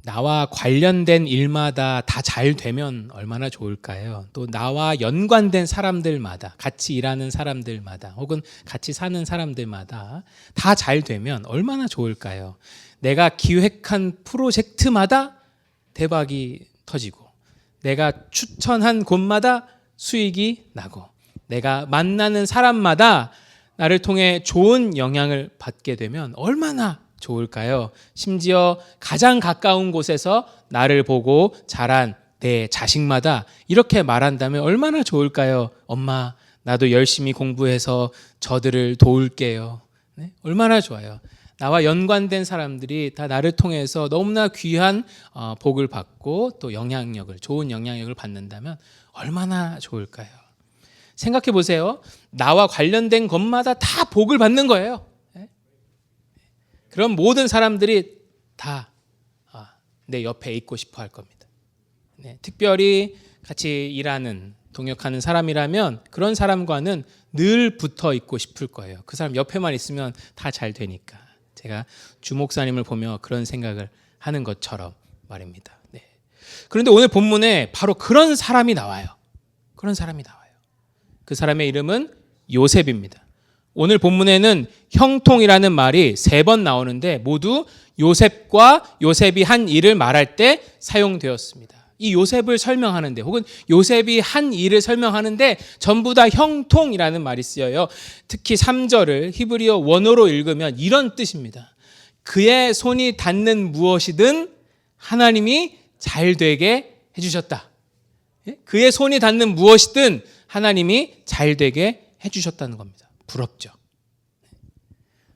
나와 관련된 일마다 다 잘 되면 얼마나 좋을까요? 또 나와 연관된 사람들마다, 같이 일하는 사람들마다, 혹은 같이 사는 사람들마다 다 잘 되면 얼마나 좋을까요? 내가 기획한 프로젝트마다 대박이 터지고, 내가 추천한 곳마다 수익이 나고, 내가 만나는 사람마다 나를 통해 좋은 영향을 받게 되면 얼마나 좋을까요? 심지어 가장 가까운 곳에서 나를 보고 자란 내 자식마다 이렇게 말한다면 얼마나 좋을까요? 엄마, 나도 열심히 공부해서 저들을 도울게요. 네? 얼마나 좋아요. 나와 연관된 사람들이 다 나를 통해서 너무나 귀한 복을 받고 또 영향력을, 좋은 영향력을 받는다면 얼마나 좋을까요? 생각해 보세요. 나와 관련된 것마다 다 복을 받는 거예요. 그럼 모든 사람들이 다 내 옆에 있고 싶어 할 겁니다. 특별히 같이 일하는, 동역하는 사람이라면 그런 사람과는 늘 붙어 있고 싶을 거예요. 그 사람 옆에만 있으면 다 잘 되니까. 제가 주 목사님을 보며 그런 생각을 하는 것처럼 말입니다. 그런데 오늘 본문에 바로 그런 사람이 나와요. 그런 사람이 나와요. 그 사람의 이름은 요셉입니다. 오늘 본문에는 형통이라는 말이 3번 나오는데 모두 요셉과 요셉이 한 일을 말할 때 사용되었습니다. 이 요셉을 설명하는데, 혹은 요셉이 한 일을 설명하는데 전부 다 형통이라는 말이 쓰여요. 특히 3절을 히브리어 원어로 읽으면 이런 뜻입니다. 그의 손이 닿는 무엇이든 하나님이 잘 되게 해주셨다. 그의 손이 닿는 무엇이든 하나님이 잘 되게 해주셨다는 겁니다. 부럽죠.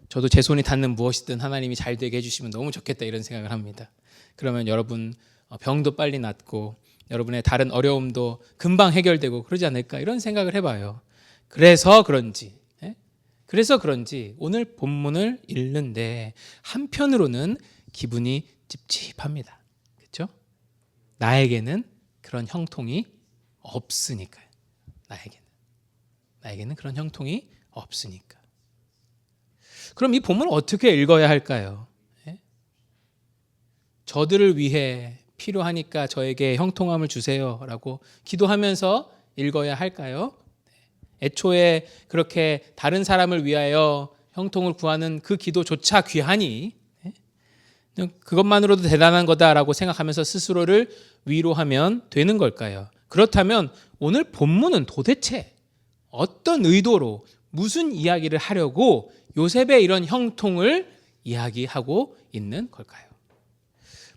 저도 제 손이 닿는 무엇이든 하나님이 잘 되게 해주시면 너무 좋겠다, 이런 생각을 합니다. 그러면 여러분 병도 빨리 낫고 여러분의 다른 어려움도 금방 해결되고 그러지 않을까, 이런 생각을 해봐요. 그래서 그런지 오늘 본문을 읽는데 한편으로는 기분이 찝찝합니다. 그렇죠? 나에게는 그런 형통이 없으니까요. 나에게는 그런 형통이 없으니까. 그럼 이 본문을 어떻게 읽어야 할까요? 저들을 위해 필요하니까 저에게 형통함을 주세요 라고 기도하면서 읽어야 할까요? 애초에 그렇게 다른 사람을 위하여 형통을 구하는 그 기도조차 귀하니 그것만으로도 대단한 거다라고 생각하면서 스스로를 위로하면 되는 걸까요? 그렇다면 오늘 본문은 도대체 어떤 의도로, 무슨 이야기를 하려고 요셉의 이런 형통을 이야기하고 있는 걸까요?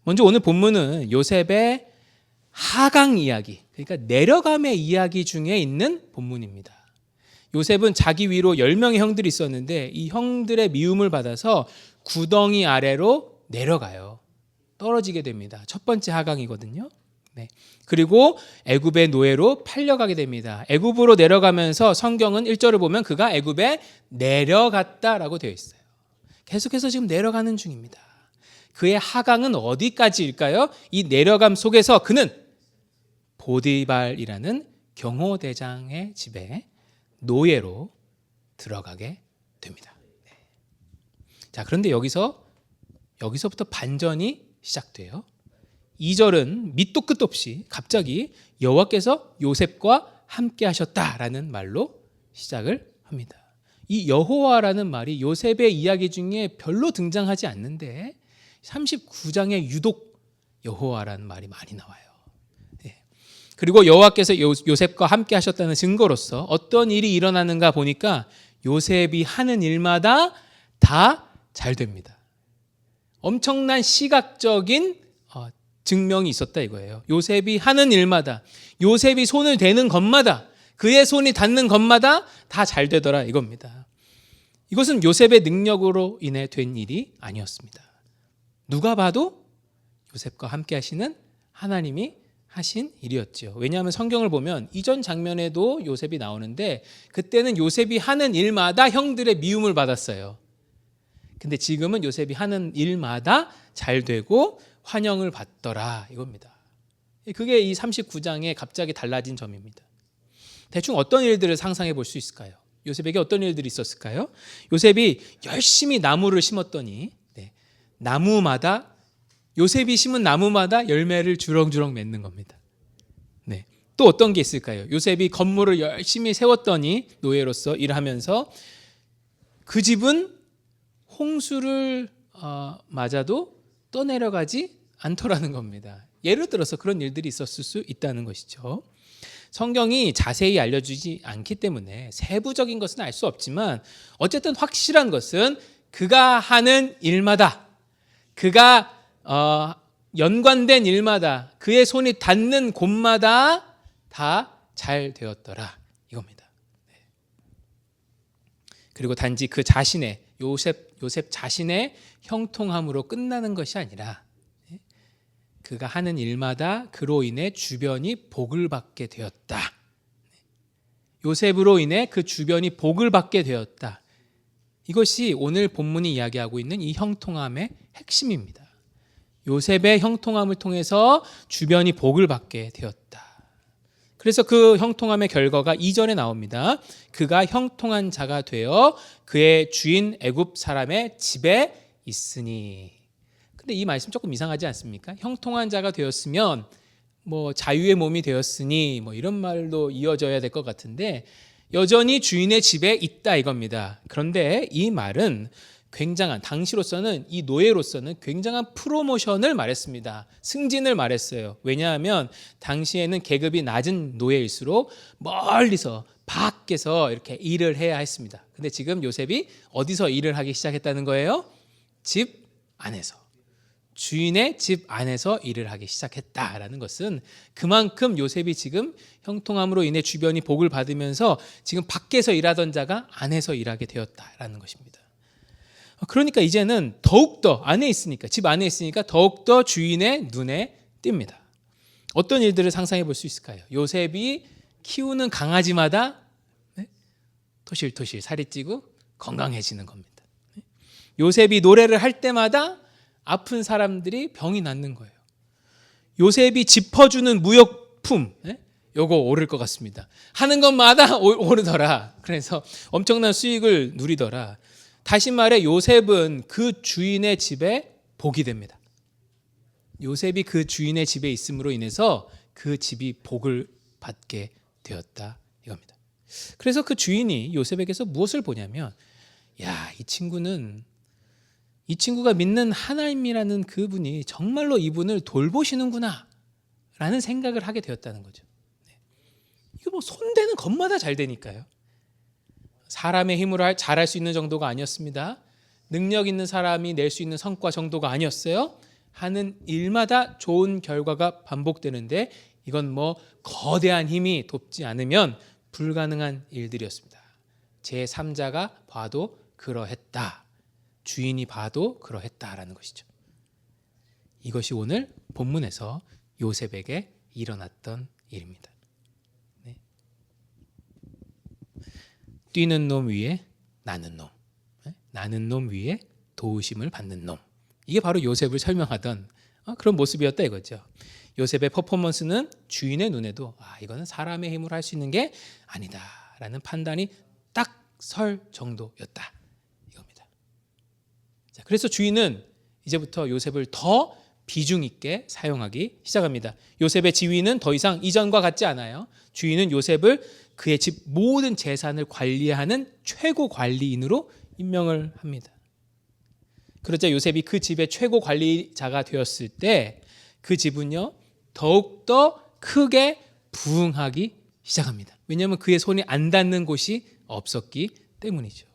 먼저 오늘 본문은 요셉의 하강 이야기, 그러니까 내려감의 이야기 중에 있는 본문입니다. 요셉은 자기 위로 10명의 형들이 있었는데 이 형들의 미움을 받아서 구덩이 아래로 내려가요. 떨어지게 됩니다. 첫 번째 하강이거든요. 그리고 애굽의 노예로 팔려가게 됩니다. 애굽으로 내려가면서 성경은 1절을 보면 그가 애굽에 내려갔다라고 되어 있어요. 계속해서 지금 내려가는 중입니다. 그의 하강은 어디까지일까요? 이 내려감 속에서 그는 보디발이라는 경호대장의 집에 노예로 들어가게 됩니다. 자, 그런데 여기서부터 반전이 시작돼요. 2절은 밑도 끝도 없이 갑자기 여호와께서 요셉과 함께 하셨다라는 말로 시작을 합니다. 이 여호와라는 말이 요셉의 이야기 중에 별로 등장하지 않는데 39장에 유독 여호와라는 말이 많이 나와요. 그리고 여호와께서 요셉과 함께 하셨다는 증거로서 어떤 일이 일어나는가 보니까 요셉이 하는 일마다 다 잘 됩니다. 엄청난 시각적인 증명이 있었다 이거예요. 요셉이 하는 일마다, 요셉이 손을 대는 것마다, 그의 손이 닿는 것마다 다 잘 되더라 이겁니다. 이것은 요셉의 능력으로 인해 된 일이 아니었습니다. 누가 봐도 요셉과 함께 하시는 하나님이 하신 일이었죠. 왜냐하면 성경을 보면 이전 장면에도 요셉이 나오는데 그때는 요셉이 하는 일마다 형들의 미움을 받았어요. 근데 지금은 요셉이 하는 일마다 잘 되고 환영을 받더라 이겁니다. 그게 이 39장에 갑자기 달라진 점입니다. 대충 어떤 일들을 상상해 볼 수 있을까요? 요셉에게 어떤 일들이 있었을까요? 요셉이 열심히 나무를 심었더니 나무마다 요셉이 심은 나무마다 열매를 주렁주렁 맺는 겁니다. 네. 또 어떤 게 있을까요? 요셉이 건물을 열심히 세웠더니 노예로서 일하면서 그 집은 홍수를 맞아도 떠내려가지 않더라는 겁니다. 예를 들어서 그런 일들이 있었을 수 있다는 것이죠. 성경이 자세히 알려주지 않기 때문에 세부적인 것은 알 수 없지만 어쨌든 확실한 것은 그가 하는 일마다, 그가 연관된 일마다, 그의 손이 닿는 곳마다 다 잘 되었더라 이겁니다. 그리고 단지 그 자신의 요셉 자신의 형통함으로 끝나는 것이 아니라 그가 하는 일마다 그로 인해 주변이 복을 받게 되었다. 요셉으로 인해 그 주변이 복을 받게 되었다. 이것이 오늘 본문이 이야기하고 있는 이 형통함의 핵심입니다. 요셉의 형통함을 통해서 주변이 복을 받게 되었다. 그래서 그 형통함의 결과가 2절에 나옵니다. 그가 형통한 자가 되어 그의 주인 애굽 사람의 집에 있으니. 근데 이 말씀 조금 이상하지 않습니까? 형통한 자가 되었으면 뭐 자유의 몸이 되었으니 뭐 이런 말로 이어져야 될 것 같은데 여전히 주인의 집에 있다 이겁니다. 그런데 이 말은 굉장한, 당시로서는 이 노예로서는 굉장한 프로모션을 말했습니다. 승진을 말했어요. 왜냐하면 당시에는 계급이 낮은 노예일수록 멀리서 밖에서 이렇게 일을 해야 했습니다. 근데 지금 요셉이 어디서 일을 하기 시작했다는 거예요? 집 안에서. 주인의 집 안에서 일을 하기 시작했다라는 것은 그만큼 요셉이 지금 형통함으로 인해 주변이 복을 받으면서 지금 밖에서 일하던 자가 안에서 일하게 되었다라는 것입니다. 그러니까 이제는 더욱더 안에 있으니까, 집 안에 있으니까 더욱더 주인의 눈에 띕니다. 어떤 일들을 상상해 볼 수 있을까요? 요셉이 키우는 강아지마다 토실토실 살이 찌고 건강해지는 겁니다. 요셉이 노래를 할 때마다 아픈 사람들이 병이 낫는 거예요. 요셉이 짚어주는 무역품, 요거 오를 것 같습니다. 하는 것마다 오르더라. 그래서 엄청난 수익을 누리더라. 다시 말해 요셉은 그 주인의 집에 복이 됩니다. 요셉이 그 주인의 집에 있음으로 인해서 그 집이 복을 받게 되었다 이겁니다. 그래서 그 주인이 요셉에게서 무엇을 보냐면, 야, 이 친구가 믿는 하나님이라는 그분이 정말로 이분을 돌보시는구나 라는 생각을 하게 되었다는 거죠. 이거 뭐 손대는 것마다 잘 되니까요. 사람의 힘으로 잘할 수 있는 정도가 아니었습니다. 능력 있는 사람이 낼 수 있는 성과 정도가 아니었어요. 하는 일마다 좋은 결과가 반복되는데 이건 뭐 거대한 힘이 돕지 않으면 불가능한 일들이었습니다. 제3자가 봐도 그러했다. 주인이 봐도 그러했다라는 것이죠. 이것이 오늘 본문에서 요셉에게 일어났던 일입니다. 네. 뛰는 놈 위에 나는 놈, 나는 놈 위에 도우심을 받는 놈. 이게 바로 요셉을 설명하던 그런 모습이었다 이거죠. 요셉의 퍼포먼스는 주인의 눈에도 이거는 사람의 힘으로 할 수 있는 게 아니다라는 판단이 딱 설 정도였다 이겁니다. 자, 그래서 주인은 이제부터 요셉을 더 비중 있게 사용하기 시작합니다. 요셉의 지위는 더 이상 이전과 같지 않아요. 주인은 요셉을 그의 집 모든 재산을 관리하는 최고 관리인으로 임명을 합니다. 그러자 요셉이 그 집의 최고 관리자가 되었을 때 그 집은요 더욱더 크게 부흥하기 시작합니다. 왜냐하면 그의 손이 안 닿는 곳이 없었기 때문이죠.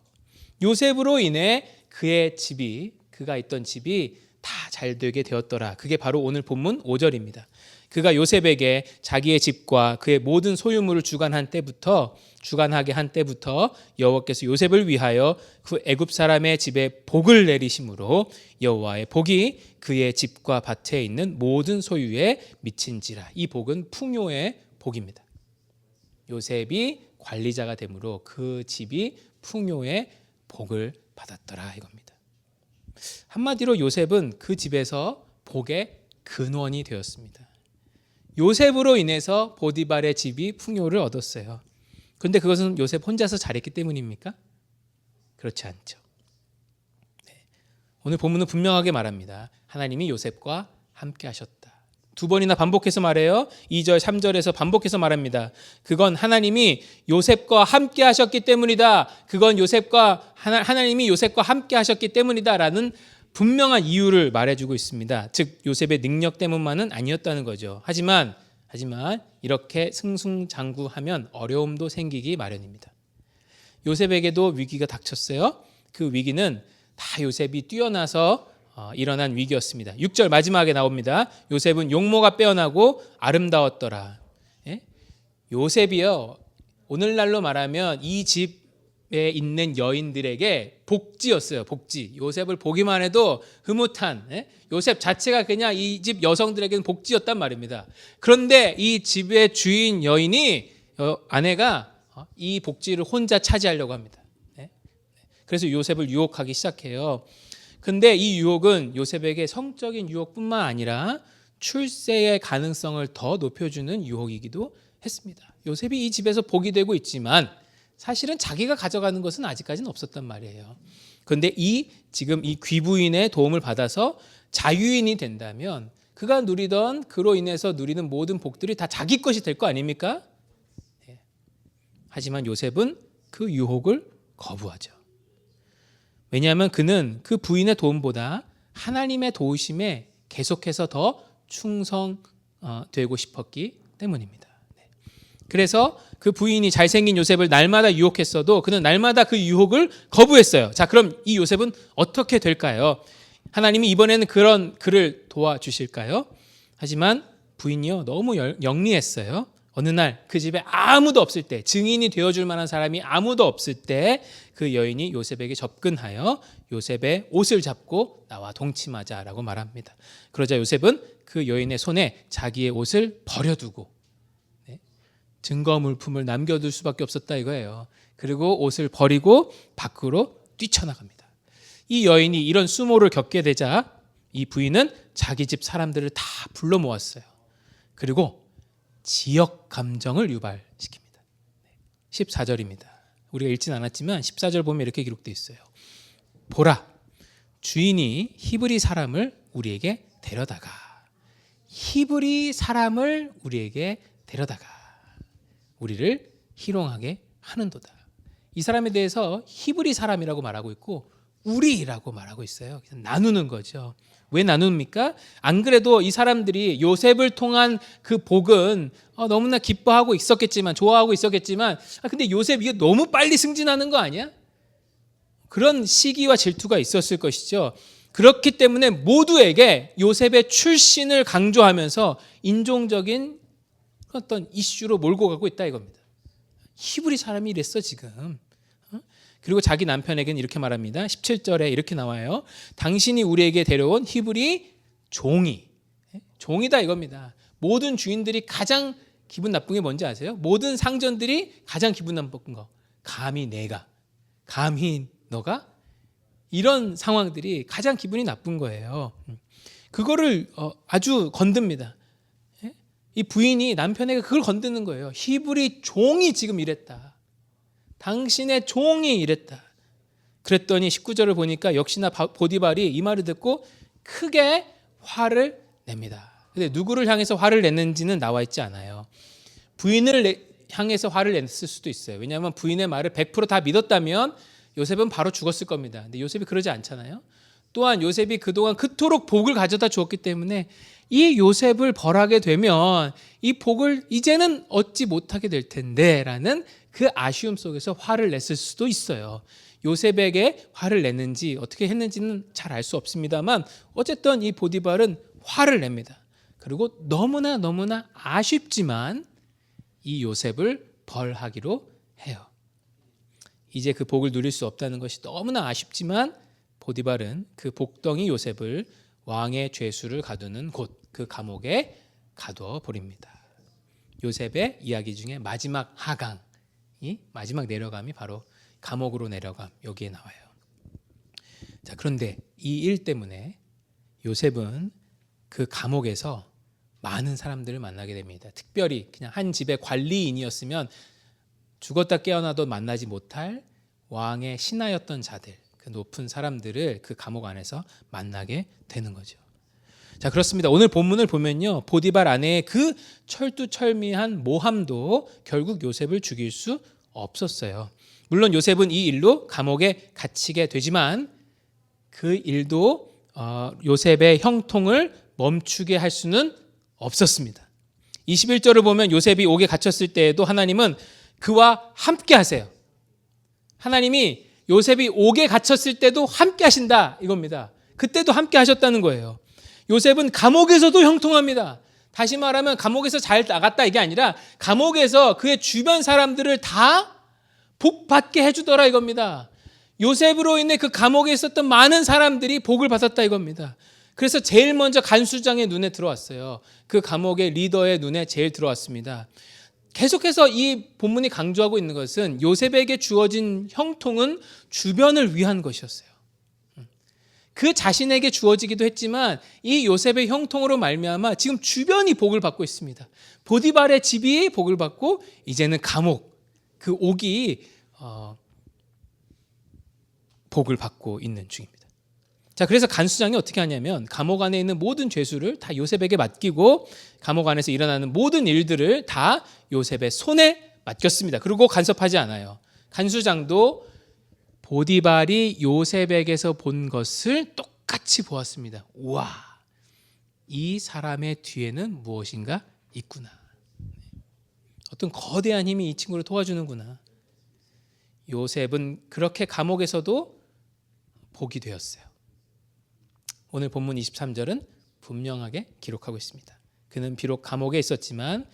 요셉으로 인해 그가 있던 집이 다 잘 되게 되었더라. 그게 바로 오늘 본문 5절입니다. 그가 요셉에게 자기의 집과 그의 모든 소유물을 주관하게 한 때부터 여호와께서 요셉을 위하여 그 애굽 사람의 집에 복을 내리심으로 여호와의 복이 그의 집과 밭에 있는 모든 소유에 미친지라. 이 복은 풍요의 복입니다. 요셉이 관리자가 되므로 그 집이 풍요의 복을 받았더라 이겁니다. 한마디로 요셉은 그 집에서 복의 근원이 되었습니다. 요셉으로 인해서 보디발의 집이 풍요를 얻었어요. 그런데 그것은 요셉 혼자서 잘했기 때문입니까? 그렇지 않죠. 오늘 본문은 분명하게 말합니다. 하나님이 요셉과 함께 하셨다. 두 번이나 반복해서 말해요. 2절, 3절에서 반복해서 말합니다. 그건 하나님이 요셉과 함께 하셨기 때문이다. 그건 하나님이 요셉과 함께 하셨기 때문이다라는 분명한 이유를 말해주고 있습니다. 즉 요셉의 능력 때문만은 아니었다는 거죠. 하지만 이렇게 승승장구하면 어려움도 생기기 마련입니다. 요셉에게도 위기가 닥쳤어요. 그 위기는 다 요셉이 뛰어나서 일어난 위기였습니다. 6절 마지막에 나옵니다. 요셉은 용모가 빼어나고 아름다웠더라. 예? 요셉이요, 오늘날로 말하면 이 집에 있는 여인들에게 복지였어요. 복지. 요셉을 보기만 해도 흐뭇한, 요셉 자체가 그냥 이 집 여성들에게는 복지였단 말입니다. 그런데 이 집의 주인 여인이, 아내가 이 복지를 혼자 차지하려고 합니다. 그래서 요셉을 유혹하기 시작해요. 근데 이 유혹은 요셉에게 성적인 유혹뿐만 아니라 출세의 가능성을 더 높여주는 유혹이기도 했습니다. 요셉이 이 집에서 복이 되고 있지만 사실은 자기가 가져가는 것은 아직까지는 없었단 말이에요. 그런데 지금 이 귀부인의 도움을 받아서 자유인이 된다면 그가 누리던, 그로 인해서 누리는 모든 복들이 다 자기 것이 될 거 아닙니까? 하지만 요셉은 그 유혹을 거부하죠. 왜냐하면 그는 그 부인의 도움보다 하나님의 도우심에 계속해서 더 충성되고 싶었기 때문입니다. 그래서 그 부인이 잘생긴 요셉을 날마다 유혹했어도 그는 날마다 그 유혹을 거부했어요. 자, 그럼 이 요셉은 어떻게 될까요? 하나님이 이번에는 그런 그를 도와주실까요? 하지만 부인이요, 너무 영리했어요. 어느 날 그 집에 아무도 없을 때, 증인이 되어줄 만한 사람이 아무도 없을 때 그 여인이 요셉에게 접근하여 요셉의 옷을 잡고 나와 동침하자라고 말합니다. 그러자 요셉은 그 여인의 손에 자기의 옷을 버려두고 증거 물품을 남겨둘 수밖에 없었다 이거예요. 그리고 옷을 버리고 밖으로 뛰쳐나갑니다. 이 여인이 이런 수모를 겪게 되자 이 부인은 자기 집 사람들을 다 불러 모았어요. 그리고 지역 감정을 유발시킵니다. 14절입니다. 우리가 읽진 않았지만 14절 보면 이렇게 기록되어 있어요. 보라, 주인이 히브리 사람을 우리에게 데려다가, 히브리 사람을 우리에게 데려다가 우리를 희롱하게 하는도다. 이 사람에 대해서 히브리 사람이라고 말하고 있고 우리라고 말하고 있어요. 나누는 거죠. 왜 나눕니까? 안 그래도 이 사람들이 요셉을 통한 그 복은 너무나 기뻐하고 있었겠지만, 좋아하고 있었겠지만, 근데 요셉 이게 너무 빨리 승진하는 거 아니야? 그런 시기와 질투가 있었을 것이죠. 그렇기 때문에 모두에게 요셉의 출신을 강조하면서 인종적인 어떤 이슈로 몰고 가고 있다 이겁니다. 히브리 사람이 이랬어 지금. 그리고 자기 남편에게는 이렇게 말합니다. 17절에 이렇게 나와요. 당신이 우리에게 데려온 히브리 종이다 이겁니다. 모든 주인들이 가장 기분 나쁜 게 뭔지 아세요? 모든 상전들이 가장 기분 나쁜 거. 감히 너가? 이런 상황들이 가장 기분이 나쁜 거예요. 그거를 아주 건듭니다. 이 부인이 남편에게 그걸 건드는 거예요. 히브리 종이 지금 이랬다. 당신의 종이 이랬다. 그랬더니 19절을 보니까 역시나 보디발이 이 말을 듣고 크게 화를 냅니다. 근데 누구를 향해서 화를 냈는지는 나와 있지 않아요. 부인을 향해서 화를 냈을 수도 있어요. 왜냐하면 부인의 말을 100% 다 믿었다면 요셉은 바로 죽었을 겁니다. 근데 요셉이 그러지 않잖아요. 또한 요셉이 그동안 그토록 복을 가져다 주었기 때문에 이 요셉을 벌하게 되면 이 복을 이제는 얻지 못하게 될 텐데 라는 그 아쉬움 속에서 화를 냈을 수도 있어요. 요셉에게 화를 냈는지 어떻게 했는지는 잘 알 수 없습니다만 어쨌든 이 보디발은 화를 냅니다. 그리고 너무나 아쉽지만 이 요셉을 벌하기로 해요. 이제 그 복을 누릴 수 없다는 것이 너무나 아쉽지만 보디발은 그 복덩이 요셉을 왕의 죄수를 가두는 곳, 그 감옥에 가두어 버립니다. 요셉의 이야기 중에 마지막 하강이, 마지막 내려감이 바로 감옥으로 내려감, 여기에 나와요. 자, 그런데 이 일 때문에 요셉은 그 감옥에서 많은 사람들을 만나게 됩니다. 특별히 그냥 한 집의 관리인이었으면 죽었다 깨어나도 만나지 못할 왕의 신하였던 자들, 그 높은 사람들을 그 감옥 안에서 만나게 되는 거죠. 자, 그렇습니다. 오늘 본문을 보면요, 보디발 아내의 그 철두철미한 모함도 결국 요셉을 죽일 수 없었어요. 물론 요셉은 이 일로 감옥에 갇히게 되지만 그 일도 요셉의 형통을 멈추게 할 수는 없었습니다. 21절을 보면 요셉이 옥에 갇혔을 때에도 하나님은 그와 함께 하세요. 하나님이 요셉이 옥에 갇혔을 때도 함께 하신다 이겁니다. 그때도 함께 하셨다는 거예요. 요셉은 감옥에서도 형통합니다. 다시 말하면 감옥에서 잘 나갔다 이게 아니라 감옥에서 그의 주변 사람들을 다 복받게 해주더라 이겁니다. 요셉으로 인해 그 감옥에 있었던 많은 사람들이 복을 받았다 이겁니다. 그래서 제일 먼저 간수장의 눈에 들어왔어요. 그 감옥의 리더의 눈에 제일 들어왔습니다. 계속해서 이 본문이 강조하고 있는 것은 요셉에게 주어진 형통은 주변을 위한 것이었어요. 그 자신에게 주어지기도 했지만 이 요셉의 형통으로 말미암아 지금 주변이 복을 받고 있습니다. 보디발의 집이 복을 받고 이제는 감옥, 그 옥이 복을 받고 있는 중입니다. 자, 그래서 간수장이 어떻게 하냐면 감옥 안에 있는 모든 죄수를 다 요셉에게 맡기고 감옥 안에서 일어나는 모든 일들을 다 요셉의 손에 맡겼습니다. 그리고 간섭하지 않아요. 간수장도 보디발이 요셉에게서 본 것을 똑같이 보았습니다. 우와, 이 사람의 뒤에는 무엇인가 있구나. 어떤 거대한 힘이 이 친구를 도와주는구나. 요셉은 그렇게 감옥에서도 복이 되었어요. 오늘 본문 23절은 분명하게 기록하고 있습니다. 그는 비록 감옥에 있었지만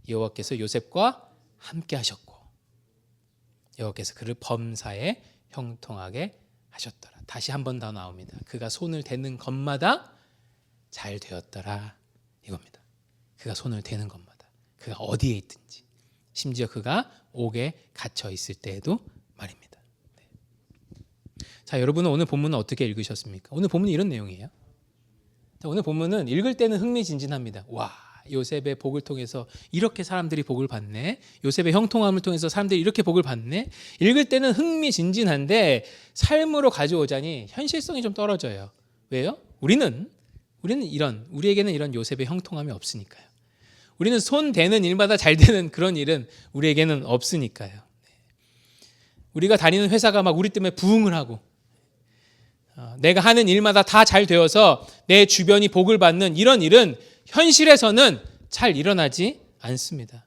여호와께서 요셉과 함께 하셨고 여호와께서 그를 범사에 형통하게 하셨더라. 다시 한 번 더 나옵니다. 그가 손을 대는 것마다 잘 되었더라 이겁니다. 그가 손을 대는 것마다, 그가 어디에 있든지, 심지어 그가 옥에 갇혀 있을 때에도 말입니다. 네. 자, 여러분은 오늘 본문은 어떻게 읽으셨습니까? 오늘 본문은 이런 내용이에요. 자, 오늘 본문은 읽을 때는 흥미진진합니다. 와, 요셉의 복을 통해서 이렇게 사람들이 복을 받네. 요셉의 형통함을 통해서 사람들이 이렇게 복을 받네. 읽을 때는 흥미진진한데 삶으로 가져오자니 현실성이 좀 떨어져요. 왜요? 우리에게는 이런 요셉의 형통함이 없으니까요. 우리는 손 대는 일마다 잘 되는 그런 일은 우리에게는 없으니까요. 우리가 다니는 회사가 막 우리 때문에 부흥을 하고 내가 하는 일마다 다 잘 되어서 내 주변이 복을 받는 이런 일은 현실에서는 잘 일어나지 않습니다.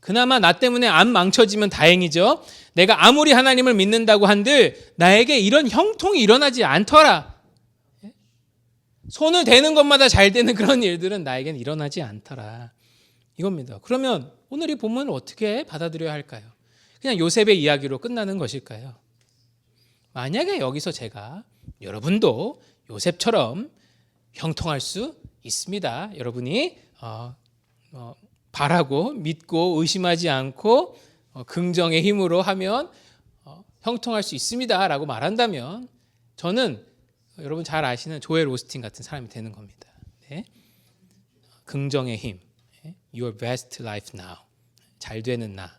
그나마 나 때문에 안 망쳐지면 다행이죠. 내가 아무리 하나님을 믿는다고 한들 나에게 이런 형통이 일어나지 않더라. 손을 대는 것마다 잘 되는 그런 일들은 나에게는 일어나지 않더라. 이겁니다. 그러면 오늘 이 본문을 어떻게 받아들여야 할까요? 그냥 요셉의 이야기로 끝나는 것일까요? 만약에 여기서 제가 여러분도 요셉처럼 형통할 수 있습니다. 여러분이 바라고 믿고 의심하지 않고 긍정의 힘으로 하면 형통할 수 있습니다 라고 말한다면 저는 여러분 잘 아시는 조엘 오스틴 같은 사람이 되는 겁니다. 네. 긍정의 힘, Your best life now, 잘 되는 나,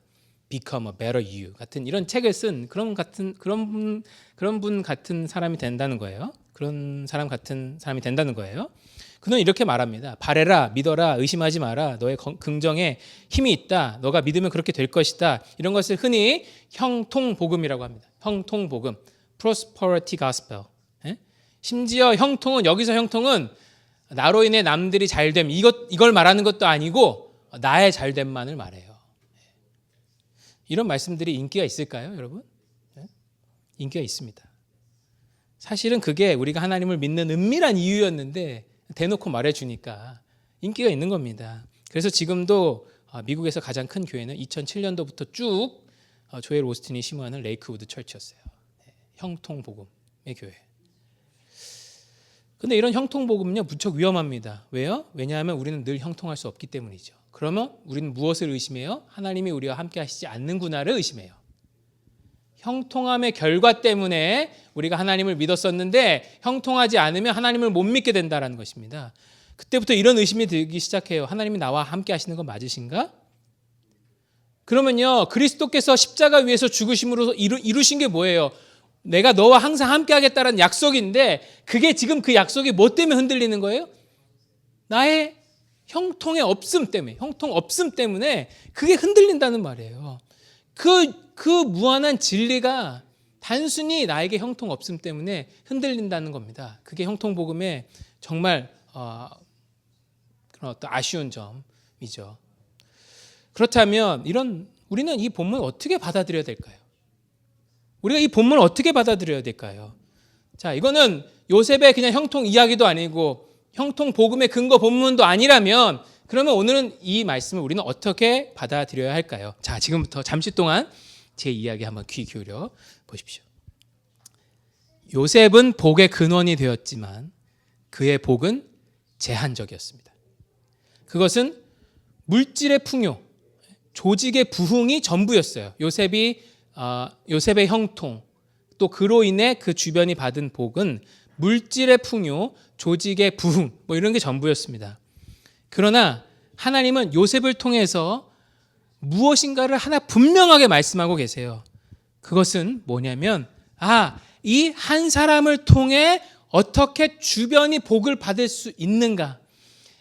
Become a better you 같은 이런 책을 쓴 그런 분 같은 사람이 된다는 거예요. 그런 사람 같은 사람이 된다는 거예요. 그는 이렇게 말합니다. 바래라, 믿어라, 의심하지 마라. 너의 긍정에 힘이 있다. 너가 믿으면 그렇게 될 것이다. 이런 것을 흔히 형통복음이라고 합니다. 형통복음, prosperity gospel. 심지어 여기서 형통은 나로 인해 남들이 잘됨, 이걸 말하는 것도 아니고 나의 잘됨만을 말해요. 이런 말씀들이 인기가 있을까요, 여러분? 인기가 있습니다. 사실은 그게 우리가 하나님을 믿는 은밀한 이유였는데 대놓고 말해주니까 인기가 있는 겁니다. 그래서 지금도 미국에서 가장 큰 교회는 2007년도부터 쭉 조엘 오스틴이 심호하는 레이크우드 철치였어요. 형통복음의 교회. 근데 이런 형통복음은요 무척 위험합니다. 왜요? 왜냐하면 우리는 늘 형통할 수 없기 때문이죠. 그러면 우리는 무엇을 의심해요? 하나님이 우리와 함께 하시지 않는구나를 의심해요. 형통함의 결과 때문에 우리가 하나님을 믿었었는데 형통하지 않으면 하나님을 못 믿게 된다는 것입니다. 그때부터 이런 의심이 들기 시작해요. 하나님이 나와 함께 하시는 건 맞으신가? 그러면요 그리스도께서 십자가 위에서 죽으심으로 이루신 게 뭐예요? 내가 너와 항상 함께 하겠다는 약속인데 그게 지금 그 약속이 뭐 때문에 흔들리는 거예요? 나의 형통의 없음 때문에, 형통 없음 때문에 그게 흔들린다는 말이에요. 그 무한한 진리가 단순히 나에게 형통 없음 때문에 흔들린다는 겁니다. 그게 형통복음의 정말 그런 어떤 아쉬운 점이죠. 그렇다면 우리는 이 본문을 어떻게 받아들여야 될까요? 우리가 이 본문을 어떻게 받아들여야 될까요? 자, 이거는 요셉의 그냥 형통 이야기도 아니고 형통 복음의 근거 본문도 아니라면 그러면 오늘은 이 말씀을 우리는 어떻게 받아들여야 할까요? 자, 지금부터 잠시 동안 제 이야기 한번 귀 기울여 보십시오. 요셉은 복의 근원이 되었지만 그의 복은 제한적이었습니다. 그것은 물질의 풍요, 조직의 부흥이 전부였어요. 요셉의 형통, 또 그로 인해 그 주변이 받은 복은 물질의 풍요, 조직의 부흥, 뭐 이런 게 전부였습니다. 그러나 하나님은 요셉을 통해서 무엇인가를 하나 분명하게 말씀하고 계세요. 그것은 뭐냐면, 이 한 사람을 통해 어떻게 주변이 복을 받을 수 있는가?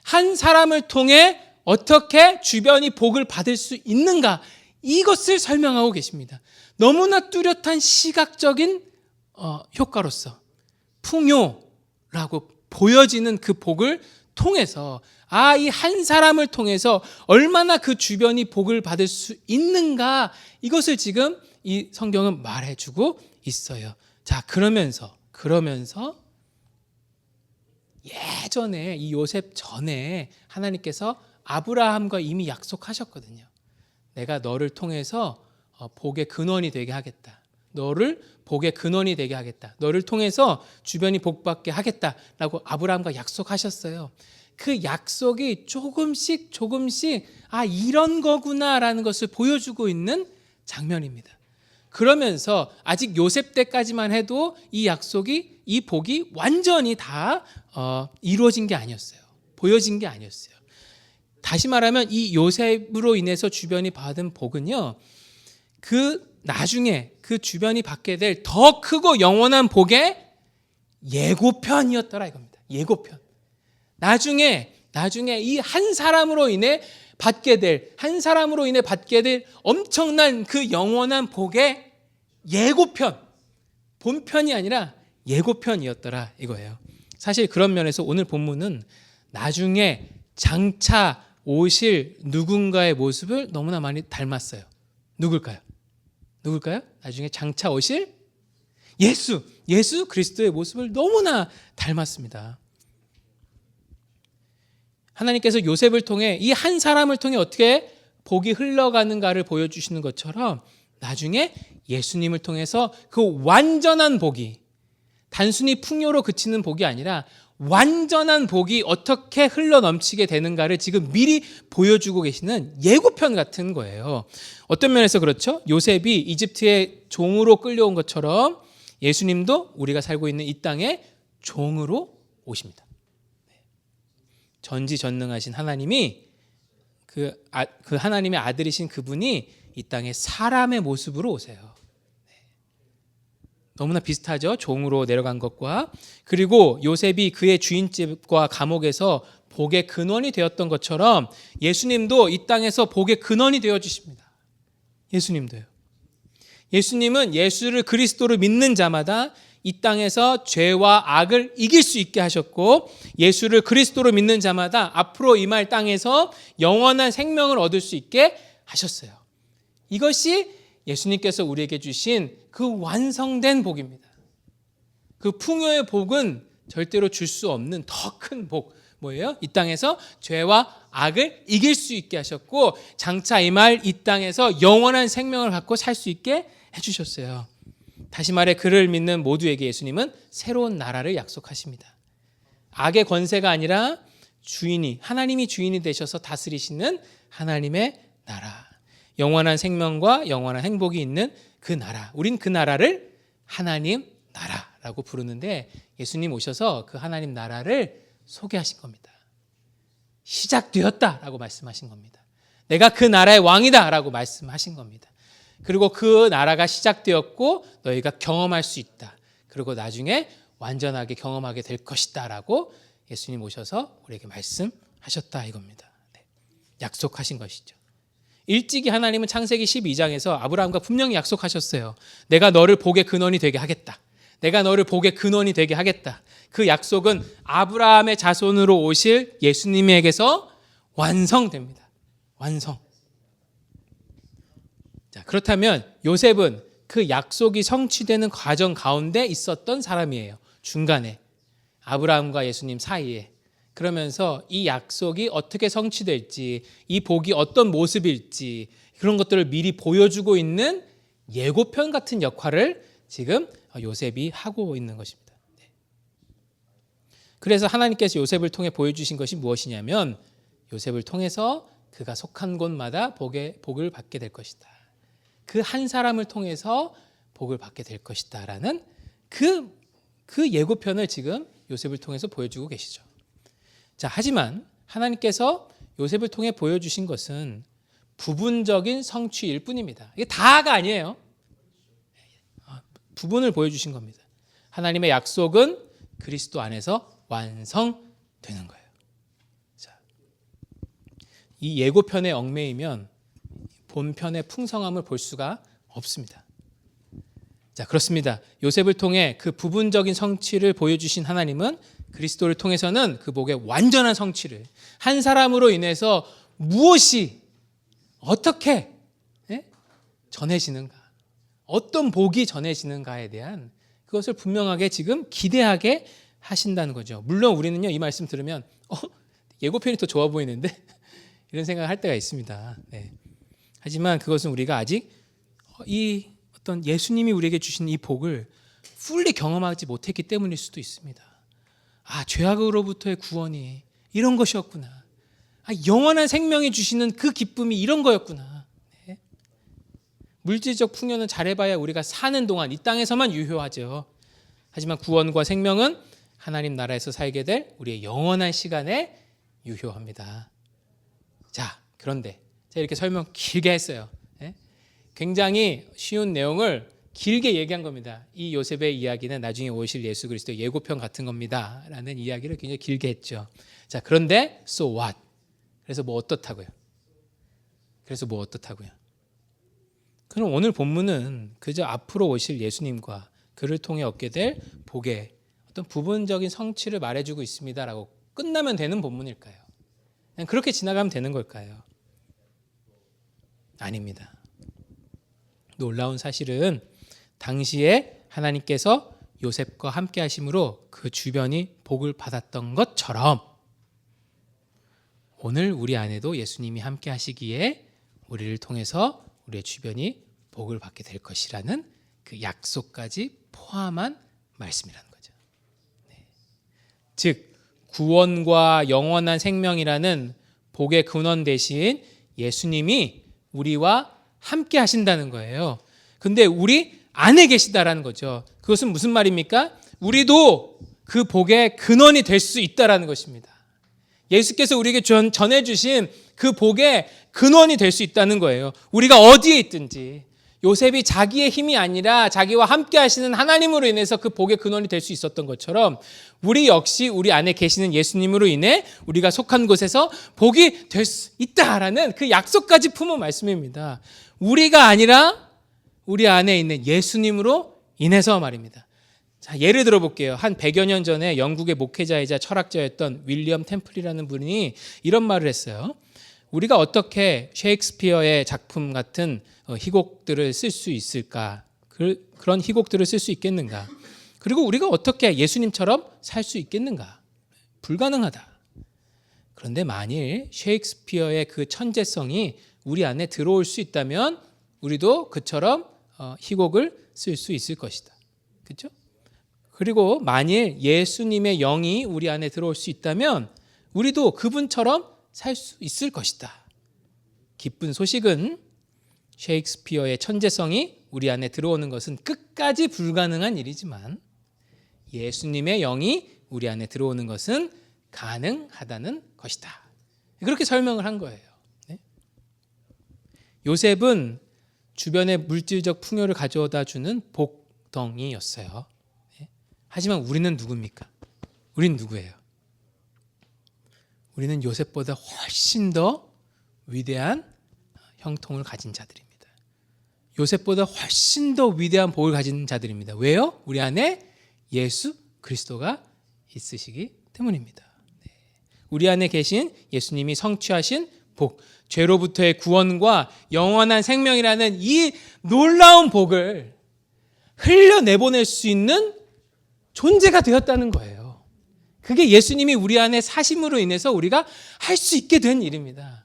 한 사람을 통해 어떻게 주변이 복을 받을 수 있는가? 이것을 설명하고 계십니다. 너무나 뚜렷한 시각적인 효과로서 풍요라고 보여지는 그 복을 통해서 이 한 사람을 통해서 얼마나 그 주변이 복을 받을 수 있는가, 이것을 지금 이 성경은 말해주고 있어요. 자, 그러면서 예전에 이 요셉 전에 하나님께서 아브라함과 이미 약속하셨거든요. 내가 너를 통해서 복의 근원이 되게 하겠다. 너를 복의 근원이 되게 하겠다. 너를 통해서 주변이 복받게 하겠다라고 아브라함과 약속하셨어요. 그 약속이 조금씩 이런 거구나라는 것을 보여주고 있는 장면입니다. 그러면서 아직 요셉 때까지만 해도 이 약속이, 이 복이 완전히 다 이루어진 게 아니었어요. 보여진 게 아니었어요. 다시 말하면 이 요셉으로 인해서 주변이 받은 복은요, 그 나중에 그 주변이 받게 될 더 크고 영원한 복의 예고편이었더라 이겁니다. 예고편. 나중에 이 한 사람으로 인해 받게 될 엄청난 그 영원한 복의 예고편, 본편이 아니라 예고편이었더라 이거예요. 사실 그런 면에서 오늘 본문은 나중에 장차 오실 누군가의 모습을 너무나 많이 닮았어요. 누굴까요? 나중에 장차 오실 예수 그리스도의 모습을 너무나 닮았습니다. 하나님께서 요셉을 통해 이 한 사람을 통해 어떻게 복이 흘러가는가를 보여주시는 것처럼 나중에 예수님을 통해서 그 완전한 복이, 단순히 풍요로 그치는 복이 아니라 완전한 복이 어떻게 흘러넘치게 되는가를 지금 미리 보여주고 계시는 예고편 같은 거예요. 어떤 면에서 그렇죠? 요셉이 이집트의 종으로 끌려온 것처럼 예수님도 우리가 살고 있는 이 땅에 종으로 오십니다. 전지전능하신 하나님이 그 하나님의 아들이신 그분이 이 땅에 사람의 모습으로 오세요. 너무나 비슷하죠. 종으로 내려간 것과, 그리고 요셉이 그의 주인집과 감옥에서 복의 근원이 되었던 것처럼 예수님도 이 땅에서 복의 근원이 되어주십니다. 예수님도요. 예수님은 예수를 그리스도로 믿는 자마다 이 땅에서 죄와 악을 이길 수 있게 하셨고, 예수를 그리스도로 믿는 자마다 앞으로 임할 땅에서 영원한 생명을 얻을 수 있게 하셨어요. 이것이 예수님께서 우리에게 주신 그 완성된 복입니다. 그 풍요의 복은 절대로 줄 수 없는 더 큰 복, 뭐예요? 이 땅에서 죄와 악을 이길 수 있게 하셨고, 장차 임할 이 땅에서 영원한 생명을 갖고 살 수 있게 해주셨어요. 다시 말해 그를 믿는 모두에게 예수님은 새로운 나라를 약속하십니다. 악의 권세가 아니라 하나님이 주인이 되셔서 다스리시는 하나님의 나라, 영원한 생명과 영원한 행복이 있는 그 나라, 우린 그 나라를 하나님 나라라고 부르는데, 예수님 오셔서 그 하나님 나라를 소개하신 겁니다. 시작되었다라고 말씀하신 겁니다. 내가 그 나라의 왕이다라고 말씀하신 겁니다. 그리고 그 나라가 시작되었고 너희가 경험할 수 있다. 그리고 나중에 완전하게 경험하게 될 것이다 라고 예수님 오셔서 우리에게 말씀하셨다 이겁니다. 네. 약속하신 것이죠. 일찍이 하나님은 창세기 12장에서 아브라함과 분명히 약속하셨어요. 내가 너를 복의 근원이 되게 하겠다. 내가 너를 복의 근원이 되게 하겠다. 그 약속은 아브라함의 자손으로 오실 예수님에게서 완성됩니다. 완성. 자, 그렇다면 요셉은 그 약속이 성취되는 과정 가운데 있었던 사람이에요. 중간에 아브라함과 예수님 사이에. 그러면서 이 약속이 어떻게 성취될지, 이 복이 어떤 모습일지 그런 것들을 미리 보여주고 있는 예고편 같은 역할을 지금 요셉이 하고 있는 것입니다. 그래서 하나님께서 요셉을 통해 보여주신 것이 무엇이냐면 요셉을 통해서 그가 속한 곳마다 복을 받게 될 것이다. 그 한 사람을 통해서 복을 받게 될 것이다 라는 그 예고편을 지금 요셉을 통해서 보여주고 계시죠. 자, 하지만 하나님께서 요셉을 통해 보여주신 것은 부분적인 성취일 뿐입니다. 이게 다가 아니에요. 부분을 보여주신 겁니다. 하나님의 약속은 그리스도 안에서 완성되는 거예요. 자, 이 예고편에 얽매이면 본편의 풍성함을 볼 수가 없습니다. 자, 그렇습니다. 요셉을 통해 그 부분적인 성취를 보여주신 하나님은 그리스도를 통해서는 그 복의 완전한 성취를 한 사람으로 인해서 무엇이 어떻게 전해지는가, 어떤 복이 전해지는가에 대한 그것을 분명하게 지금 기대하게 하신다는 거죠. 물론 우리는요, 이 말씀 들으면 예고편이 더 좋아 보이는데 이런 생각을 할 때가 있습니다. 네. 하지만 그것은 우리가 아직 이 어떤 예수님이 우리에게 주신 이 복을 풀리 경험하지 못했기 때문일 수도 있습니다. 아, 죄악으로부터의 구원이 이런 것이었구나. 아, 영원한 생명이 주시는 그 기쁨이 이런 거였구나. 네. 물질적 풍요는 잘해봐야 우리가 사는 동안 이 땅에서만 유효하죠. 하지만 구원과 생명은 하나님 나라에서 살게 될 우리의 영원한 시간에 유효합니다. 자, 그런데 제가 이렇게 설명 길게 했어요. 네? 굉장히 쉬운 내용을 길게 얘기한 겁니다. 이 요셉의 이야기는 나중에 오실 예수 그리스도의 예고편 같은 겁니다 라는 이야기를 굉장히 길게 했죠. 자, 그런데 so what? 그래서 뭐 어떻다고요? 그럼 오늘 본문은 그저 앞으로 오실 예수님과 그를 통해 얻게 될 복의 어떤 부분적인 성취를 말해주고 있습니다라고 끝나면 되는 본문일까요? 그냥 그렇게 지나가면 되는 걸까요? 아닙니다. 놀라운 사실은 당시에 하나님께서 요셉과 함께 하심으로 그 주변이 복을 받았던 것처럼 오늘 우리 안에도 예수님이 함께 하시기에 우리를 통해서 우리의 주변이 복을 받게 될 것이라는 그 약속까지 포함한 말씀이라는 거죠. 네. 즉 구원과 영원한 생명이라는 복의 근원 대신 예수님이 우리와 함께 하신다는 거예요. 근데 우리 안에 계시다라는 거죠. 그것은 무슨 말입니까? 우리도 그 복의 근원이 될 수 있다라는 것입니다. 예수께서 우리에게 전해주신 그 복의 근원이 될 수 있다는 거예요. 우리가 어디에 있든지 요셉이 자기의 힘이 아니라 자기와 함께 하시는 하나님으로 인해서 그 복의 근원이 될 수 있었던 것처럼 우리 역시 우리 안에 계시는 예수님으로 인해 우리가 속한 곳에서 복이 될 수 있다라는 그 약속까지 품은 말씀입니다. 우리가 아니라 우리 안에 있는 예수님으로 인해서 말입니다. 자, 예를 들어 볼게요. 한 100여 년 전에 영국의 목회자이자 철학자였던 윌리엄 템플이라는 분이 이런 말을 했어요. 우리가 어떻게 셰익스피어의 작품 같은 희곡들을 쓸 수 있을까? 그런 희곡들을 쓸 수 있겠는가? 그리고 우리가 어떻게 예수님처럼 살 수 있겠는가? 불가능하다. 그런데 만일 셰익스피어의 그 천재성이 우리 안에 들어올 수 있다면 우리도 그처럼 희곡을 쓸 수 있을 것이다. 그렇죠? 그리고 만일 예수님의 영이 우리 안에 들어올 수 있다면 우리도 그분처럼 살 수 있을 것이다. 기쁜 소식은 셰익스피어의 천재성이 우리 안에 들어오는 것은 끝까지 불가능한 일이지만 예수님의 영이 우리 안에 들어오는 것은 가능하다는 것이다. 그렇게 설명을 한 거예요. 네? 요셉은 주변의 물질적 풍요를 가져다 주는 복덩이였어요. 하지만 우리는 누굽니까? 우린 누구예요? 우리는 요셉보다 훨씬 더 위대한 형통을 가진 자들입니다. 요셉보다 훨씬 더 위대한 복을 가진 자들입니다. 왜요? 우리 안에 예수 그리스도가 있으시기 때문입니다. 우리 안에 계신 예수님이 성취하신 복, 죄로부터의 구원과 영원한 생명이라는 이 놀라운 복을 흘려내보낼 수 있는 존재가 되었다는 거예요. 그게 예수님이 우리 안에 사심으로 인해서 우리가 할 수 있게 된 일입니다.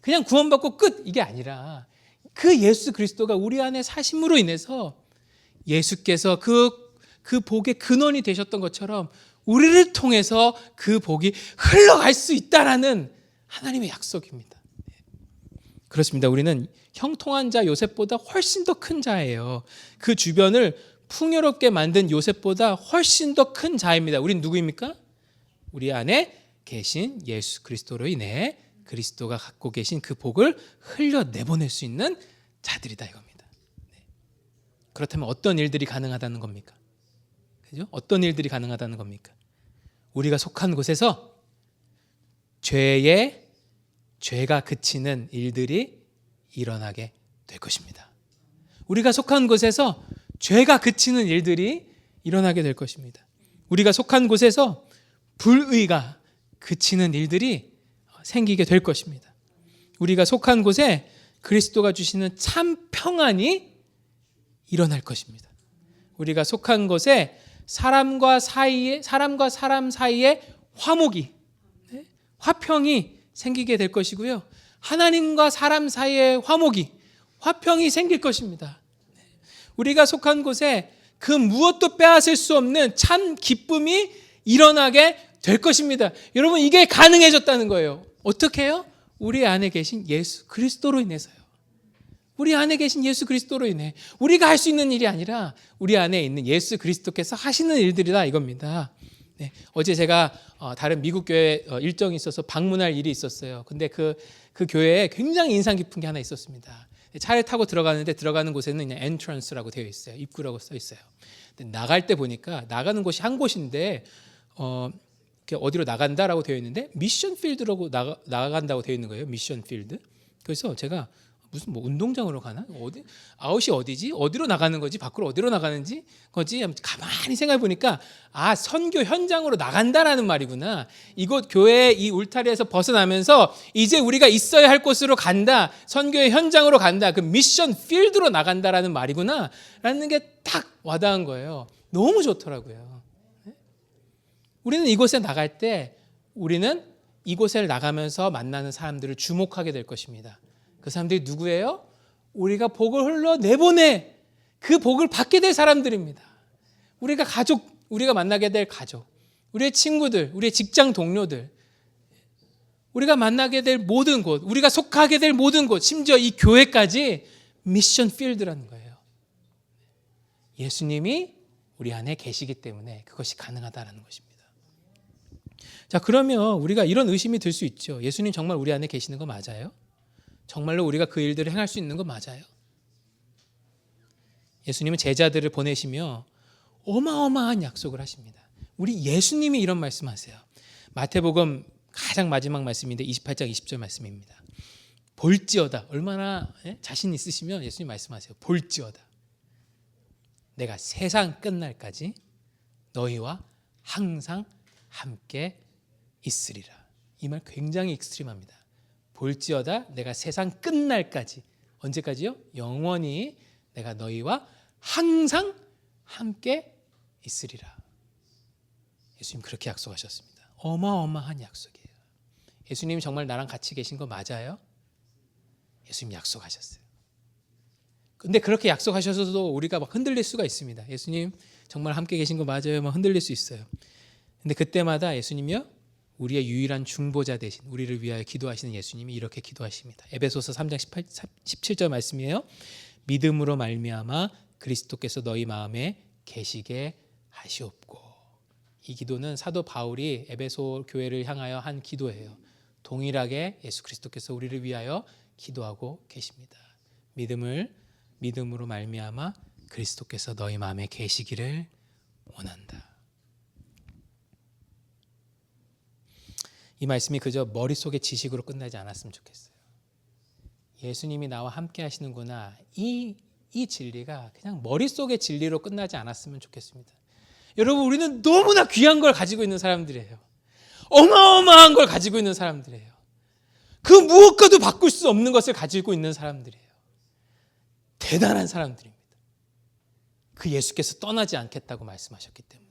그냥 구원받고 끝 이게 아니라 그 예수 그리스도가 우리 안에 사심으로 인해서 예수께서 그 복의 근원이 되셨던 것처럼 우리를 통해서 그 복이 흘러갈 수 있다라는 하나님의 약속입니다. 그렇습니다. 우리는 형통한 자 요셉보다 훨씬 더 큰 자예요. 그 주변을 풍요롭게 만든 요셉보다 훨씬 더 큰 자입니다. 우린 누구입니까? 우리 안에 계신 예수 그리스도로 인해 그리스도가 갖고 계신 그 복을 흘려내보낼 수 있는 자들이다 이겁니다. 그렇다면 어떤 일들이 가능하다는 겁니까? 그죠? 어떤 일들이 가능하다는 겁니까? 우리가 속한 곳에서 죄가 그치는 일들이 일어나게 될 것입니다. 우리가 속한 곳에서 죄가 그치는 일들이 일어나게 될 것입니다. 우리가 속한 곳에서 불의가 그치는 일들이 생기게 될 것입니다. 우리가 속한 곳에 그리스도가 주시는 참 평안이 일어날 것입니다. 우리가 속한 곳에 사람과 사람 사이에 화평이 생기게 될 것이고요. 하나님과 사람 사이에 화평이 생길 것입니다. 우리가 속한 곳에 그 무엇도 빼앗을 수 없는 참 기쁨이 일어나게 될 것입니다. 여러분 이게 가능해졌다는 거예요. 어떻게 해요? 우리 안에 계신 예수 그리스도로 인해서요. 우리 안에 계신 예수 그리스도로 인해 우리가 할 수 있는 일이 아니라 우리 안에 있는 예수 그리스도께서 하시는 일들이다 이겁니다. 네, 어제 제가 다른 미국 교회 일정이 있어서 방문할 일이 있었어요. 근데 그 교회에 굉장히 인상 깊은 게 하나 있었습니다. 차를 타고 들어가는데 들어가는 곳에는 그냥 entrance라고 되어 있어요. 입구라고 써 있어요. 근데 나갈 때 보니까 나가는 곳이 한 곳인데 어디로 나간다라고 되어 있는데 미션 필드라고 나간다고 되어 있는 거예요. 미션 필드. 그래서 제가 무슨 운동장으로 가나? 아웃이 어디지? 어디로 나가는 거지? 밖으로 어디로 나가는지 거지? 가만히 생각해 보니까 선교 현장으로 나간다라는 말이구나. 이곳 교회 이 울타리에서 벗어나면서 이제 우리가 있어야 할 곳으로 간다. 선교의 현장으로 간다. 그 미션 필드로 나간다라는 말이구나. 라는 게 딱 와닿은 거예요. 너무 좋더라고요. 우리는 이곳에 나갈 때 우리는 이곳에 나가면서 만나는 사람들을 주목하게 될 것입니다. 그 사람들이 누구예요? 우리가 복을 흘러내보내 그 복을 받게 될 사람들입니다. 우리가 만나게 될 가족, 우리의 친구들, 우리의 직장 동료들, 우리가 만나게 될 모든 곳, 우리가 속하게 될 모든 곳, 심지어 이 교회까지 미션 필드라는 거예요. 예수님이 우리 안에 계시기 때문에 그것이 가능하다는 것입니다. 자, 그러면 우리가 이런 의심이 들 수 있죠. 예수님 정말 우리 안에 계시는 거 맞아요? 정말로 우리가 그 일들을 행할 수 있는 거 맞아요? 예수님은 제자들을 보내시며 어마어마한 약속을 하십니다. 우리 예수님이 이런 말씀하세요. 마태복음 가장 마지막 말씀인데 28장 20절 말씀입니다. 볼지어다. 얼마나 자신 있으시면 예수님 말씀하세요. 볼지어다. 내가 세상 끝날까지 너희와 항상 함께 있으리라. 이 말 굉장히 익스트림합니다. 볼지어다 내가 세상 끝날까지. 언제까지요? 영원히 내가 너희와 항상 함께 있으리라. 예수님 그렇게 약속하셨습니다. 어마어마한 약속이에요. 예수님 정말 나랑 같이 계신 거 맞아요? 예수님 약속하셨어요. 근데 그렇게 약속하셔서도 우리가 막 흔들릴 수가 있습니다. 예수님 정말 함께 계신 거 맞아요? 막 흔들릴 수 있어요. 근데 그때마다 예수님이요, 우리의 유일한 중보자 되신 우리를 위하여 기도하시는 예수님이 이렇게 기도하십니다. 에베소서 3장 17절 말씀이에요. 믿음으로 말미암아 그리스도께서 너희 마음에 계시게 하시옵고. 이 기도는 사도 바울이 에베소 교회를 향하여 한 기도예요. 동일하게 예수 그리스도께서 우리를 위하여 기도하고 계십니다. 믿음으로 말미암아 그리스도께서 너희 마음에 계시기를 원한다. 이 말씀이 그저 머릿속의 지식으로 끝나지 않았으면 좋겠어요. 예수님이 나와 함께 하시는구나. 이 진리가 그냥 머릿속의 진리로 끝나지 않았으면 좋겠습니다. 여러분, 우리는 너무나 귀한 걸 가지고 있는 사람들이에요. 어마어마한 걸 가지고 있는 사람들이에요. 그 무엇과도 바꿀 수 없는 것을 가지고 있는 사람들이에요. 대단한 사람들입니다. 그 예수께서 떠나지 않겠다고 말씀하셨기 때문에.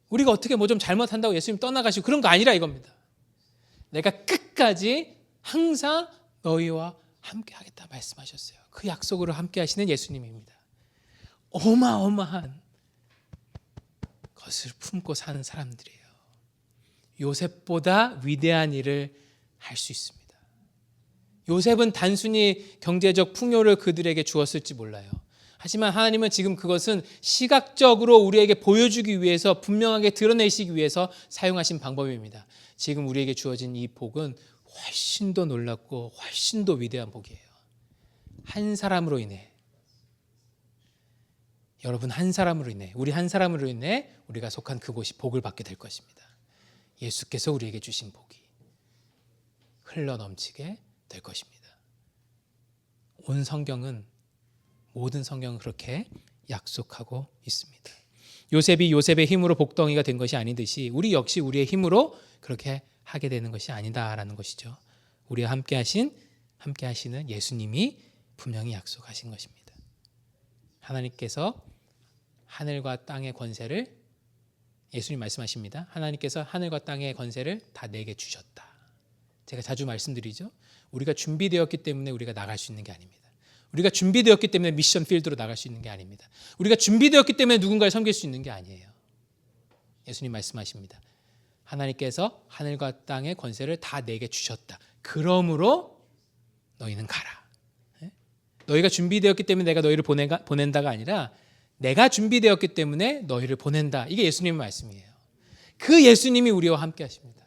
우리가 어떻게 뭐 좀 잘못한다고 예수님 떠나가시고 그런 거 아니라 이겁니다. 내가 끝까지 항상 너희와 함께 하겠다 말씀하셨어요. 그 약속으로 함께 하시는 예수님입니다. 어마어마한 것을 품고 사는 사람들이에요. 요셉보다 위대한 일을 할 수 있습니다. 요셉은 단순히 경제적 풍요를 그들에게 주었을지 몰라요. 하지만 하나님은 지금 그것은 시각적으로 우리에게 보여주기 위해서, 분명하게 드러내시기 위해서 사용하신 방법입니다. 지금 우리에게 주어진 이 복은 훨씬 더 놀랍고 훨씬 더 위대한 복이에요. 한 사람으로 인해, 여러분 한 사람으로 인해, 우리 한 사람으로 인해 우리가 속한 그곳이 복을 받게 될 것입니다. 예수께서 우리에게 주신 복이 흘러넘치게 될 것입니다. 온 성경은, 모든 성경은 그렇게 약속하고 있습니다. 요셉이 요셉의 힘으로 복덩이가 된 것이 아니듯이 우리 역시 우리의 힘으로 그렇게 하게 되는 것이 아니다라는 것이죠. 우리와 함께 하시는 예수님이 분명히 약속하신 것입니다. 하나님께서 하늘과 땅의 권세를, 예수님 말씀하십니다. 하나님께서 하늘과 땅의 권세를 다 내게 주셨다. 제가 자주 말씀드리죠. 우리가 준비되었기 때문에 우리가 나갈 수 있는 게 아닙니다. 우리가 준비되었기 때문에 미션 필드로 나갈 수 있는 게 아닙니다. 우리가 준비되었기 때문에 누군가를 섬길 수 있는 게 아니에요. 예수님 말씀하십니다. 하나님께서 하늘과 땅의 권세를 다 내게 주셨다. 그러므로 너희는 가라. 너희가 준비되었기 때문에 내가 너희를 보낸다가 아니라 내가 준비되었기 때문에 너희를 보낸다. 이게 예수님의 말씀이에요. 그 예수님이 우리와 함께 하십니다.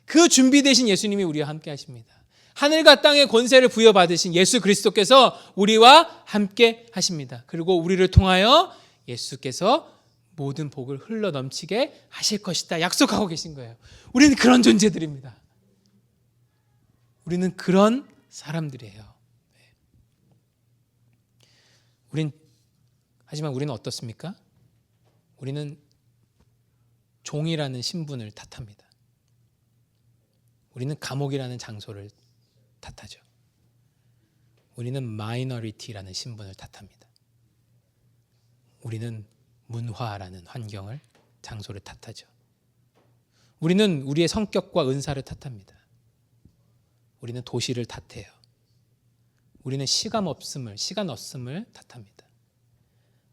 그 준비되신 예수님이 우리와 함께 하십니다. 하늘과 땅의 권세를 부여받으신 예수 그리스도께서 우리와 함께 하십니다. 그리고 우리를 통하여 예수께서 모든 복을 흘러넘치게 하실 것이다 약속하고 계신 거예요. 우리는 그런 존재들입니다. 우리는 그런 사람들이에요. 하지만 우리는 어떻습니까? 우리는 종이라는 신분을 탓합니다. 우리는 감옥이라는 장소를 탓하죠. 우리는 마이너리티라는 신분을 탓합니다. 우리는 문화라는 환경을, 장소를 탓하죠. 우리는 우리의 성격과 은사를 탓합니다. 우리는 도시를 탓해요. 우리는 시간 없음을 탓합니다.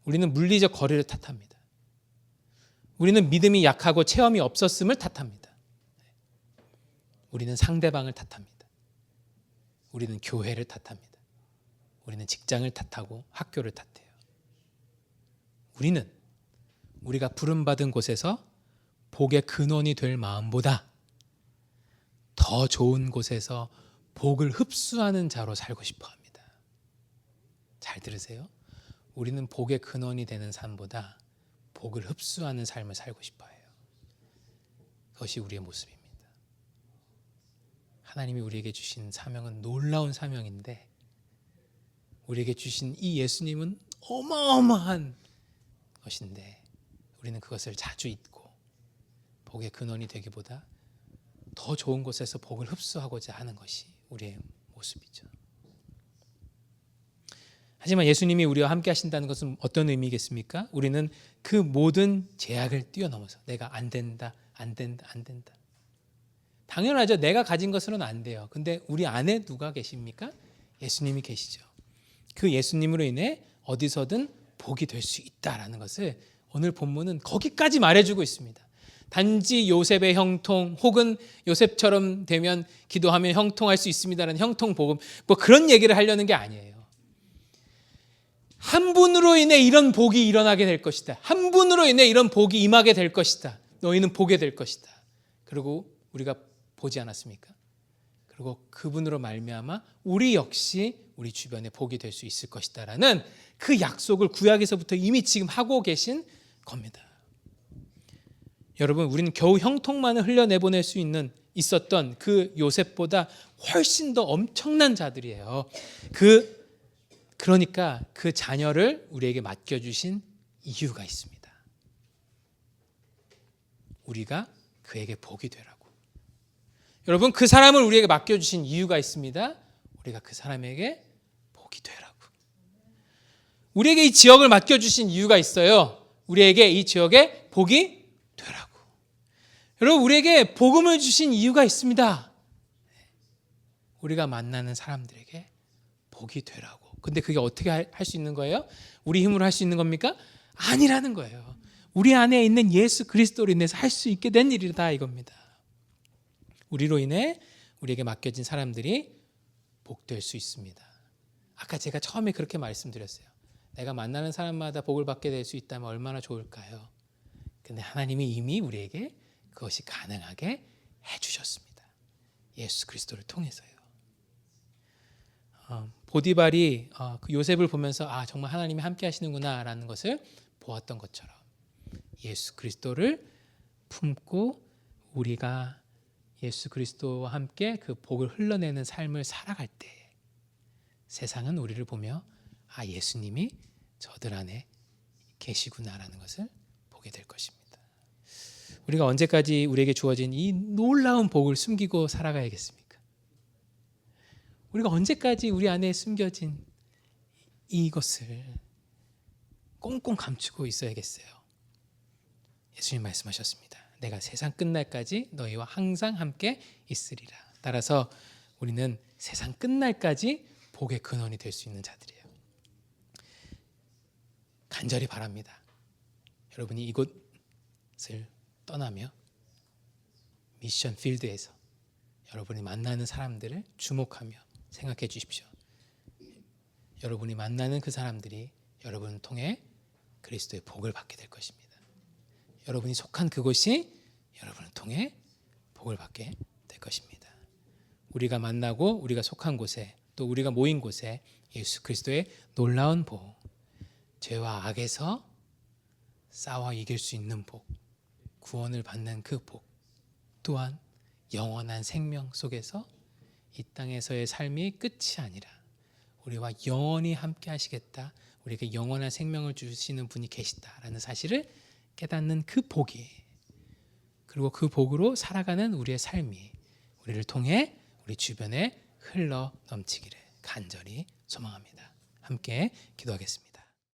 우리는 물리적 거리를 탓합니다. 우리는 믿음이 약하고 체험이 없었음을 탓합니다. 우리는 상대방을 탓합니다. 우리는 교회를 탓합니다. 우리는 직장을 탓하고 학교를 탓해요. 우리는 우리가 부름받은 곳에서 복의 근원이 될 마음보다 더 좋은 곳에서 복을 흡수하는 자로 살고 싶어 합니다. 잘 들으세요. 우리는 복의 근원이 되는 삶보다 복을 흡수하는 삶을 살고 싶어 해요. 그것이 우리의 모습입니다. 하나님이 우리에게 주신 사명은 놀라운 사명인데, 우리에게 주신 이 예수님은 어마어마한 것인데, 우리는 그것을 자주 잊고 복의 근원이 되기보다 더 좋은 곳에서 복을 흡수하고자 하는 것이 우리의 모습이죠. 하지만 예수님이 우리와 함께 하신다는 것은 어떤 의미겠습니까? 우리는 그 모든 제약을 뛰어넘어서 내가 안 된다. 당연하죠. 내가 가진 것으로는 안 돼요. 근데 우리 안에 누가 계십니까? 예수님이 계시죠. 그 예수님으로 인해 어디서든 복이 될 수 있다라는 것을 오늘 본문은 거기까지 말해주고 있습니다. 단지 요셉의 형통, 혹은 요셉처럼 되면 기도하면 형통할 수 있습니다라는 형통복음, 뭐 그런 얘기를 하려는 게 아니에요. 한 분으로 인해 이런 복이 일어나게 될 것이다. 한 분으로 인해 이런 복이 임하게 될 것이다. 너희는 보게 될 것이다. 그리고 우리가 보지 않았습니까? 그리고 그분으로 말미암아 우리 역시 우리 주변에 복이 될 수 있을 것이다라는 그 약속을 구약에서부터 이미 지금 하고 계신 겁니다. 여러분, 우리는 겨우 형통만을 흘려내보낼 수 있었던 그 요셉보다 훨씬 더 엄청난 자들이에요. 그러니까 그 자녀를 우리에게 맡겨주신 이유가 있습니다. 우리가 그에게 복이 되라고. 여러분, 그 사람을 우리에게 맡겨주신 이유가 있습니다. 우리가 그 사람에게 복이 되라고. 우리에게 이 지역을 맡겨주신 이유가 있어요. 우리에게 이 지역에 복이 되라고. 여러분, 우리에게 복음을 주신 이유가 있습니다. 우리가 만나는 사람들에게 복이 되라고. 근데 그게 어떻게 할 수 있는 거예요? 우리 힘으로 할 수 있는 겁니까? 아니라는 거예요. 우리 안에 있는 예수 그리스도로 인해서 할 수 있게 된 일이다 이겁니다. 우리로 인해 우리에게 맡겨진 사람들이 복될 수 있습니다. 아까 제가 처음에 그렇게 말씀드렸어요. 내가 만나는 사람마다 복을 받게 될 수 있다면 얼마나 좋을까요? 근데 하나님이 이미 우리에게 그것이 가능하게 해주셨습니다. 예수 그리스도를 통해서요. 보디발이 그 요셉을 보면서 정말 하나님이 함께 하시는구나 라는 것을 보았던 것처럼 예수 그리스도를 품고 우리가 예수 그리스도와 함께 그 복을 흘러내는 삶을 살아갈 때 세상은 우리를 보며 예수님이 저들 안에 계시구나라는 것을 보게 될 것입니다. 우리가 언제까지 우리에게 주어진 이 놀라운 복을 숨기고 살아가야겠습니까? 우리가 언제까지 우리 안에 숨겨진 이것을 꽁꽁 감추고 있어야겠어요? 예수님 말씀하셨습니다. 내가 세상 끝날까지 너희와 항상 함께 있으리라. 따라서 우리는 세상 끝날까지 복의 근원이 될 수 있는 자들이에요. 간절히 바랍니다. 여러분이 이곳을 떠나며 미션 필드에서 여러분이 만나는 사람들을 주목하며 생각해 주십시오. 여러분이 만나는 그 사람들이 여러분을 통해 그리스도의 복을 받게 될 것입니다. 여러분이 속한 그곳이 여러분을 통해 복을 받게 될 것입니다. 우리가 만나고 우리가 속한 곳에 또 우리가 모인 곳에 예수 그리스도의 놀라운 복, 죄와 악에서 싸워 이길 수 있는 복, 구원을 받는 그 복, 또한 영원한 생명 속에서 이 땅에서의 삶이 끝이 아니라 우리와 영원히 함께 하시겠다, 우리에게 영원한 생명을 주시는 분이 계시다라는 사실을 깨닫는 그 복이, 그리고 그 복으로 살아가는 우리의 삶이 우리를 통해 우리 주변에 흘러 넘치기를 간절히 소망합니다. 함께 기도하겠습니다.